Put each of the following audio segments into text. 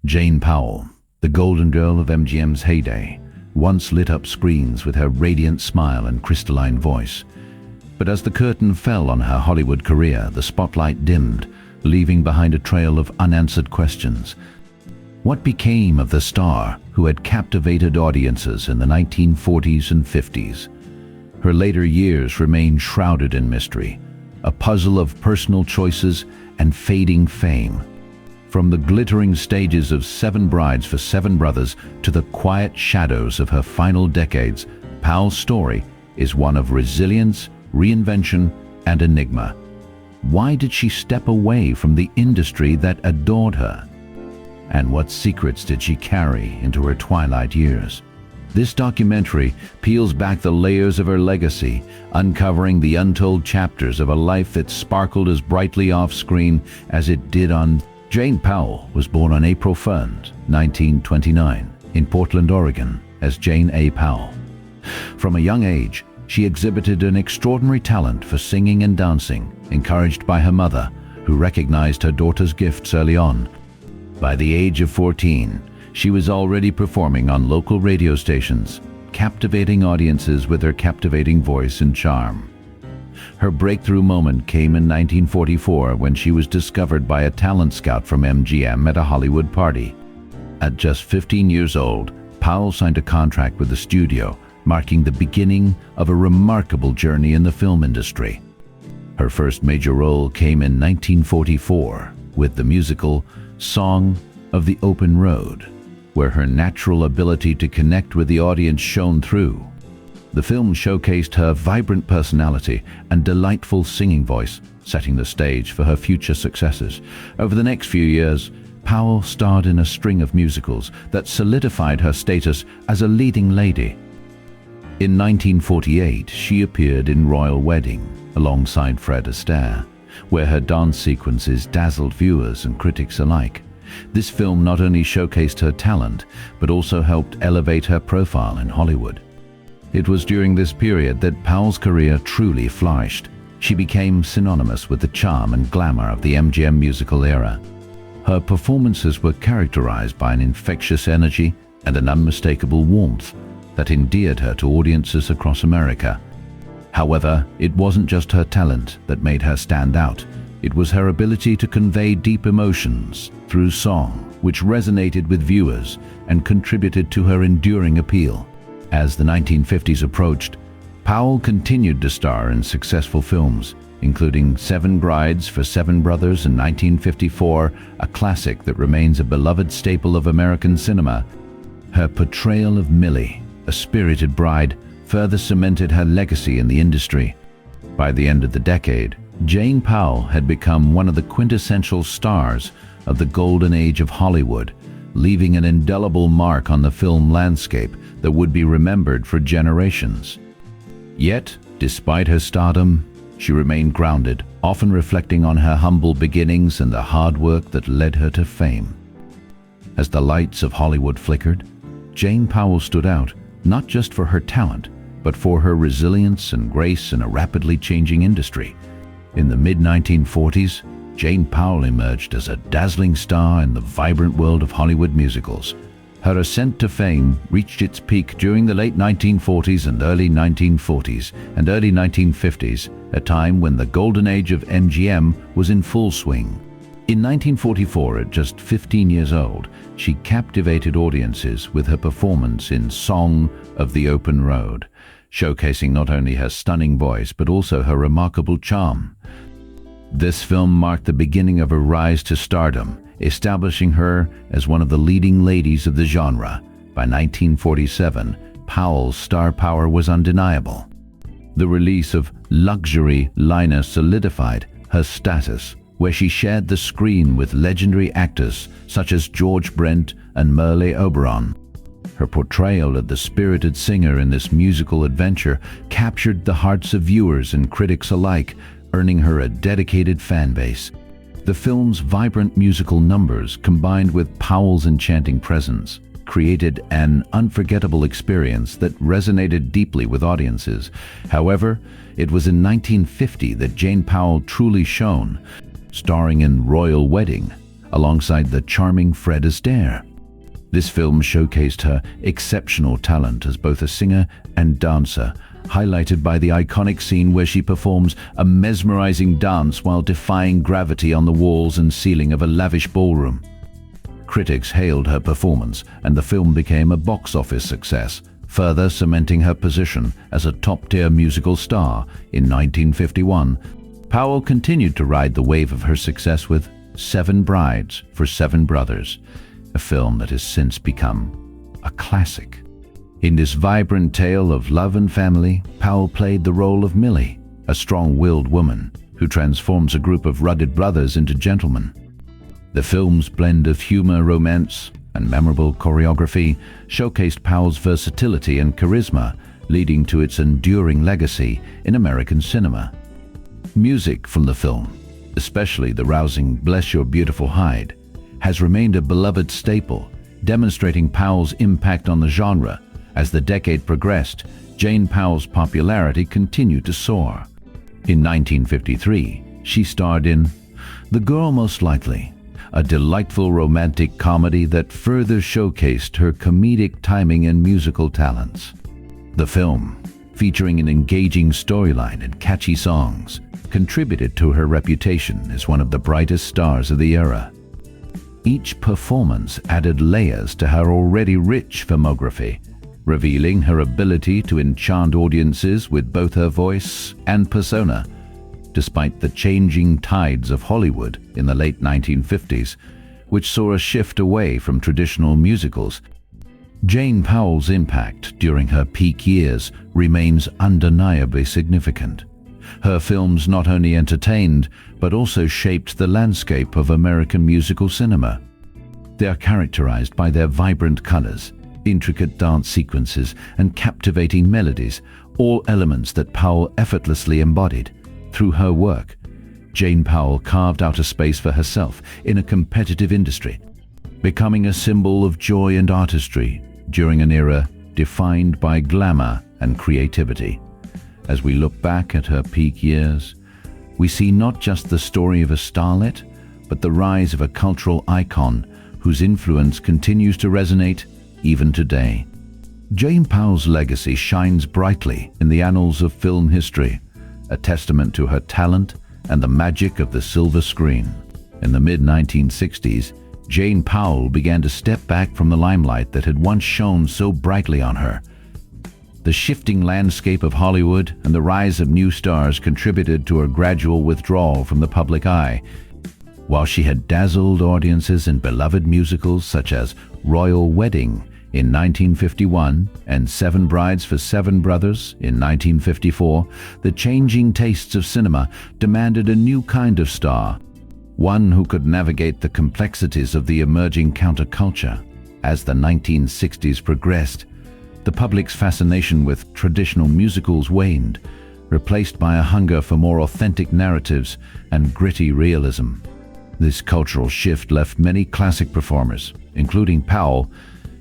Jane Powell, the golden girl of MGM's heyday, once lit up screens with her radiant smile and crystalline voice. But as the curtain fell on her Hollywood career, the spotlight dimmed, leaving behind a trail of unanswered questions. What became of the star who had captivated audiences in the 1940s and 50s? Her later years remain shrouded in mystery, a puzzle of personal choices and fading fame. From the glittering stages of Seven Brides for Seven Brothers to the quiet shadows of her final decades, Powell's story is one of resilience, reinvention, and enigma. Why did she step away from the industry that adored her? And what secrets did she carry into her twilight years? This documentary peels back the layers of her legacy, uncovering the untold chapters of a life that sparkled as brightly off-screen as it did on. Jane Powell was born on April 1, 1929, in Portland, Oregon, as Jane A. Powell. From a young age, she exhibited an extraordinary talent for singing and dancing, encouraged by her mother, who recognized her daughter's gifts early on. By the age of 14, she was already performing on local radio stations, captivating audiences with her captivating voice and charm. Her breakthrough moment came in 1944 when she was discovered by a talent scout from MGM at a Hollywood party. At just 15 years old, Powell signed a contract with the studio, marking the beginning of a remarkable journey in the film industry. Her first major role came in 1944 with the musical Song of the Open Road, where her natural ability to connect with the audience shone through. The film showcased her vibrant personality and delightful singing voice, setting the stage for her future successes. Over the next few years, Powell starred in a string of musicals that solidified her status as a leading lady. In 1948, she appeared in Royal Wedding alongside Fred Astaire, where her dance sequences dazzled viewers and critics alike. This film not only showcased her talent, but also helped elevate her profile in Hollywood. It was during this period that Powell's career truly flourished. She became synonymous with the charm and glamour of the MGM musical era. Her performances were characterized by an infectious energy and an unmistakable warmth that endeared her to audiences across America. However, it wasn't just her talent that made her stand out. It was her ability to convey deep emotions through song, which resonated with viewers and contributed to her enduring appeal. As the 1950s approached, Powell continued to star in successful films, including Seven Brides for Seven Brothers in 1954, a classic that remains a beloved staple of American cinema. Her portrayal of Millie, a spirited bride, further cemented her legacy in the industry. By the end of the decade, Jane Powell had become one of the quintessential stars of the golden age of Hollywood, leaving an indelible mark on the film landscape that would be remembered for generations. Yet, despite her stardom, she remained grounded, often reflecting on her humble beginnings and the hard work that led her to fame. As the lights of Hollywood flickered, Jane Powell stood out, not just for her talent, but for her resilience and grace in a rapidly changing industry. In the mid-1940s, Jane Powell emerged as a dazzling star in the vibrant world of Hollywood musicals. Her ascent to fame reached its peak during the late 1940s and early 1940s and early 1950s, a time when the golden age of MGM was in full swing. In 1944, at just 15 years old, she captivated audiences with her performance in Song of the Open Road, showcasing not only her stunning voice but also her remarkable charm. This film marked the beginning of her rise to stardom, establishing her as one of the leading ladies of the genre. By 1947, Powell's star power was undeniable. The release of Luxury Liner solidified her status, where she shared the screen with legendary actors such as George Brent and Merle Oberon. Her portrayal of the spirited singer in this musical adventure captured the hearts of viewers and critics alike, earning her a dedicated fan base. The film's vibrant musical numbers, combined with Powell's enchanting presence, created an unforgettable experience that resonated deeply with audiences. However, it was in 1950 that Jane Powell truly shone. Starring in Royal Wedding, alongside the charming Fred Astaire. This film showcased her exceptional talent as both a singer and dancer, highlighted by the iconic scene where she performs a mesmerizing dance while defying gravity on the walls and ceiling of a lavish ballroom. Critics hailed her performance, and the film became a box office success, further cementing her position as a top-tier musical star. In 1951, Powell continued to ride the wave of her success with Seven Brides for Seven Brothers, a film that has since become a classic. In this vibrant tale of love and family, Powell played the role of Millie, a strong-willed woman who transforms a group of rugged brothers into gentlemen. The film's blend of humor, romance, and memorable choreography showcased Powell's versatility and charisma, leading to its enduring legacy in American cinema. Music from the film, especially the rousing "Bless Your Beautiful Hide," has remained a beloved staple, demonstrating Powell's impact on the genre. As the decade progressed, Jane Powell's popularity continued to soar. In 1953, she starred in The Girl Most Likely, a delightful romantic comedy that further showcased her comedic timing and musical talents. The film, featuring an engaging storyline and catchy songs, contributed to her reputation as one of the brightest stars of the era. Each performance added layers to her already rich filmography, revealing her ability to enchant audiences with both her voice and persona. Despite the changing tides of Hollywood in the late 1950s, which saw a shift away from traditional musicals, Jane Powell's impact during her peak years remains undeniably significant. Her films not only entertained, but also shaped the landscape of American musical cinema. They are characterized by their vibrant colors, intricate dance sequences, and captivating melodies, all elements that Powell effortlessly embodied. Through her work, Jane Powell carved out a space for herself in a competitive industry, becoming a symbol of joy and artistry during an era defined by glamour and creativity. As we look back at her peak years, we see not just the story of a starlet, but the rise of a cultural icon whose influence continues to resonate even today. Jane Powell's legacy shines brightly in the annals of film history, a testament to her talent and the magic of the silver screen. In the mid-1960s, Jane Powell began to step back from the limelight that had once shone so brightly on her. The shifting landscape of Hollywood and the rise of new stars contributed to her gradual withdrawal from the public eye. While she had dazzled audiences in beloved musicals such as Royal Wedding in 1951 and Seven Brides for Seven Brothers in 1954, the changing tastes of cinema demanded a new kind of star, one who could navigate the complexities of the emerging counterculture. As the 1960s progressed, the public's fascination with traditional musicals waned, replaced by a hunger for more authentic narratives and gritty realism. This cultural shift left many classic performers, including Powell,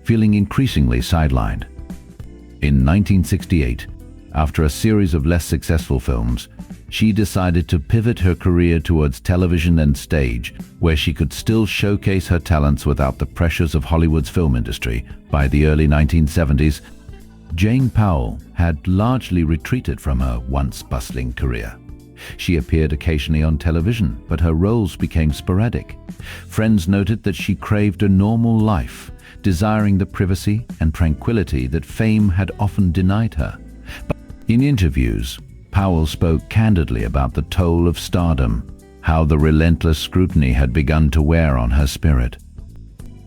feeling increasingly sidelined. In 1968, after a series of less successful films, she decided to pivot her career towards television and stage, where she could still showcase her talents without the pressures of Hollywood's film industry. By the early 1970s, Jane Powell had largely retreated from her once bustling career. She appeared occasionally on television, but her roles became sporadic. Friends noted that she craved a normal life, desiring the privacy and tranquility that fame had often denied her. But in interviews, Powell spoke candidly about the toll of stardom, how the relentless scrutiny had begun to wear on her spirit.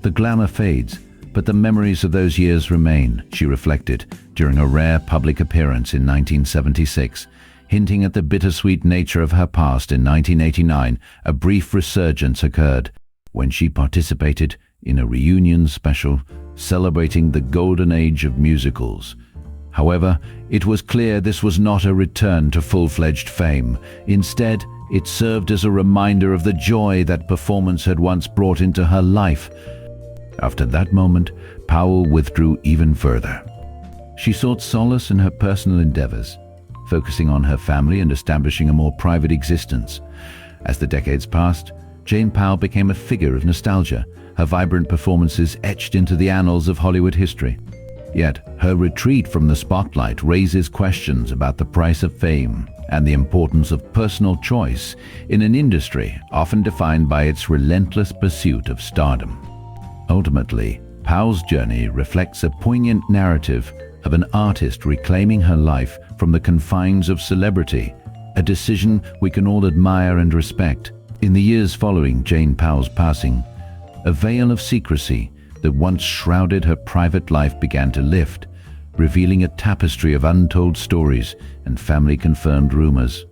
The glamour fades, but the memories of those years remain, she reflected during a rare public appearance in 1976. Hinting at the bittersweet nature of her past, in 1989, a brief resurgence occurred when she participated in a reunion special celebrating the golden age of musicals. However, it was clear this was not a return to full-fledged fame. Instead, it served as a reminder of the joy that performance had once brought into her life. After that moment, Powell withdrew even further. She sought solace in her personal endeavors, focusing on her family and establishing a more private existence. As the decades passed, Jane Powell became a figure of nostalgia, her vibrant performances etched into the annals of Hollywood history. Yet, her retreat from the spotlight raises questions about the price of fame and the importance of personal choice in an industry often defined by its relentless pursuit of stardom. Ultimately, Powell's journey reflects a poignant narrative of an artist reclaiming her life from the confines of celebrity, a decision we can all admire and respect. In the years following Jane Powell's passing, a veil of secrecy that once shrouded her private life began to lift, revealing a tapestry of untold stories and family-confirmed rumors.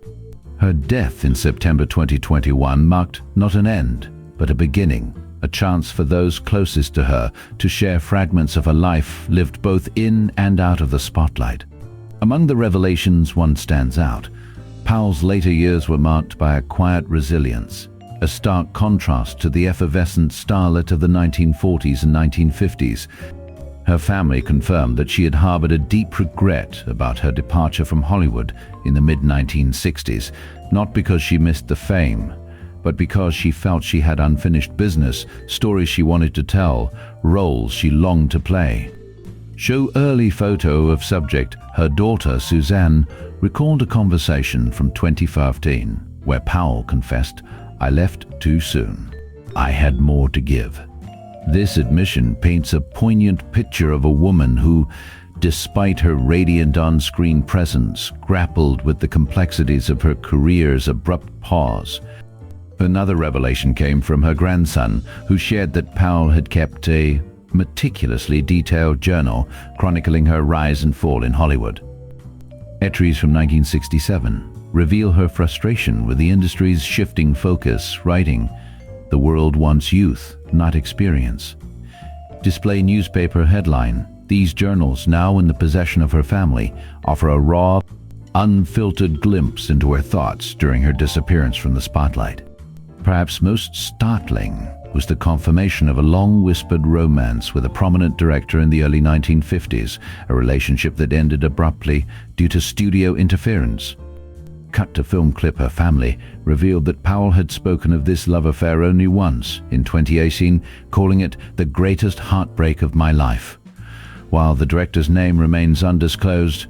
Her death in September 2021 marked not an end, but a beginning, a chance for those closest to her to share fragments of a life lived both in and out of the spotlight. Among the revelations, one stands out. Powell's later years were marked by a quiet resilience, a stark contrast to the effervescent starlet of the 1940s and 1950s. Her family confirmed that she had harbored a deep regret about her departure from Hollywood in the mid-1960s, not because she missed the fame, but because she felt she had unfinished business, stories she wanted to tell, roles she longed to play. Show early photo of subject, her daughter Suzanne recalled a conversation from 2015 where Powell confessed, "I left too soon. I had more to give." This admission paints a poignant picture of a woman who, despite her radiant on-screen presence, grappled with the complexities of her career's abrupt pause. Another revelation came from her grandson, who shared that Powell had kept a meticulously detailed journal chronicling her rise and fall in Hollywood. Entries from 1967 reveal her frustration with the industry's shifting focus, writing, "The world wants youth, not experience." Display newspaper headline, "These journals, now in the possession of her family, offer a raw, unfiltered glimpse into her thoughts during her disappearance from the spotlight." Perhaps most startling was the confirmation of a long-whispered romance with a prominent director in the early 1950s, a relationship that ended abruptly due to studio interference. Cut-to-film clip her family revealed that Powell had spoken of this love affair only once, in 2018, calling it the greatest heartbreak of my life. While the director's name remains undisclosed,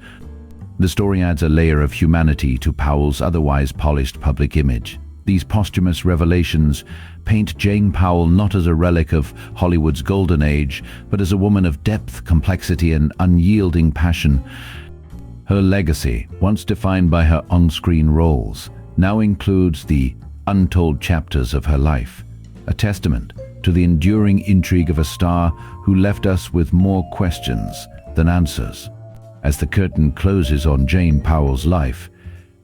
the story adds a layer of humanity to Powell's otherwise polished public image. These posthumous revelations paint Jane Powell not as a relic of Hollywood's golden age, but as a woman of depth, complexity, and unyielding passion. Her legacy, once defined by her on-screen roles, now includes the untold chapters of her life, a testament to the enduring intrigue of a star who left us with more questions than answers. As the curtain closes on Jane Powell's life,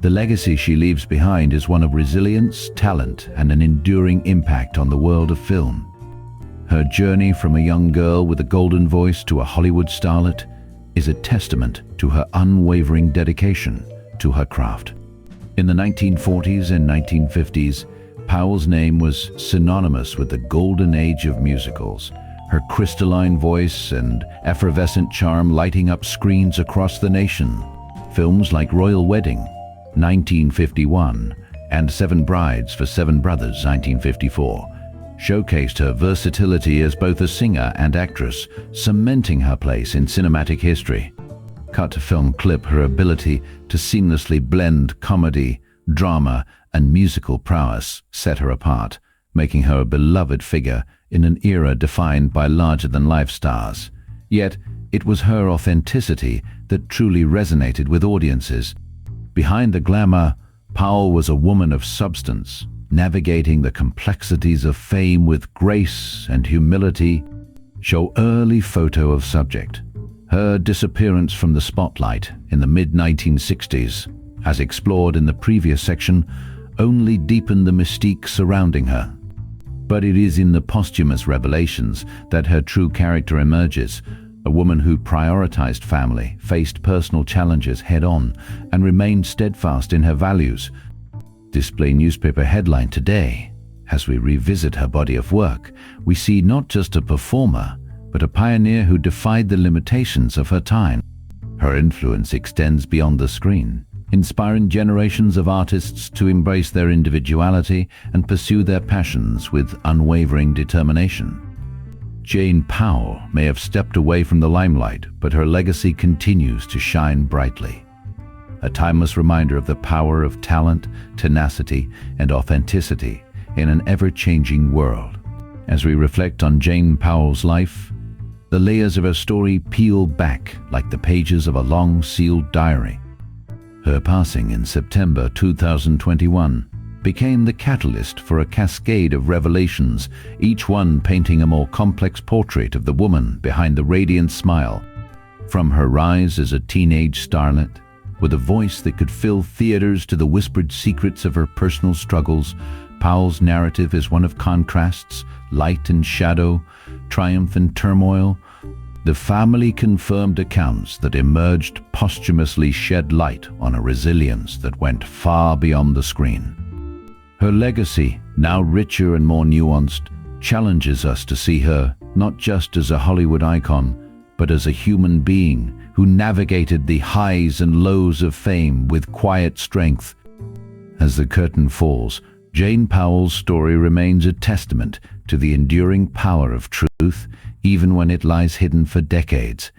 the legacy she leaves behind is one of resilience, talent, and an enduring impact on the world of film. Her journey from a young girl with a golden voice to a Hollywood starlet is a testament to her unwavering dedication to her craft. In the 1940s and 1950s, Powell's name was synonymous with the golden age of musicals, her crystalline voice and effervescent charm lighting up screens across the nation. Films like Royal Wedding, 1951, and Seven Brides for Seven Brothers, 1954, showcased her versatility as both a singer and actress, cementing her place in cinematic history. Cut-to-film clip her ability to seamlessly blend comedy, drama, and musical prowess set her apart, making her a beloved figure in an era defined by larger-than-life stars. Yet, it was her authenticity that truly resonated with audiences. Behind the glamour, Powell was a woman of substance, navigating the complexities of fame with grace and humility. Show early photo of subject. Her disappearance from the spotlight in the mid-1960s, as explored in the previous section, only deepened the mystique surrounding her. But it is in the posthumous revelations that her true character emerges, a woman who prioritized family, faced personal challenges head-on, and remained steadfast in her values. Display newspaper headline today. As we revisit her body of work, we see not just a performer, but a pioneer who defied the limitations of her time. Her influence extends beyond the screen, inspiring generations of artists to embrace their individuality and pursue their passions with unwavering determination. Jane Powell may have stepped away from the limelight, but her legacy continues to shine brightly. A timeless reminder of the power of talent, tenacity, and authenticity in an ever-changing world. As we reflect on Jane Powell's life, the layers of her story peel back like the pages of a long sealed diary. Her passing in September 2021 became the catalyst for a cascade of revelations, each one painting a more complex portrait of the woman behind the radiant smile. From her rise as a teenage starlet, with a voice that could fill theaters, to the whispered secrets of her personal struggles, Powell's narrative is one of contrasts, light and shadow, triumph and turmoil. The family-confirmed accounts that emerged posthumously shed light on a resilience that went far beyond the screen. Her legacy, now richer and more nuanced, challenges us to see her not just as a Hollywood icon, but as a human being who navigated the highs and lows of fame with quiet strength. As the curtain falls, Jane Powell's story remains a testament to the enduring power of truth, even when it lies hidden for decades.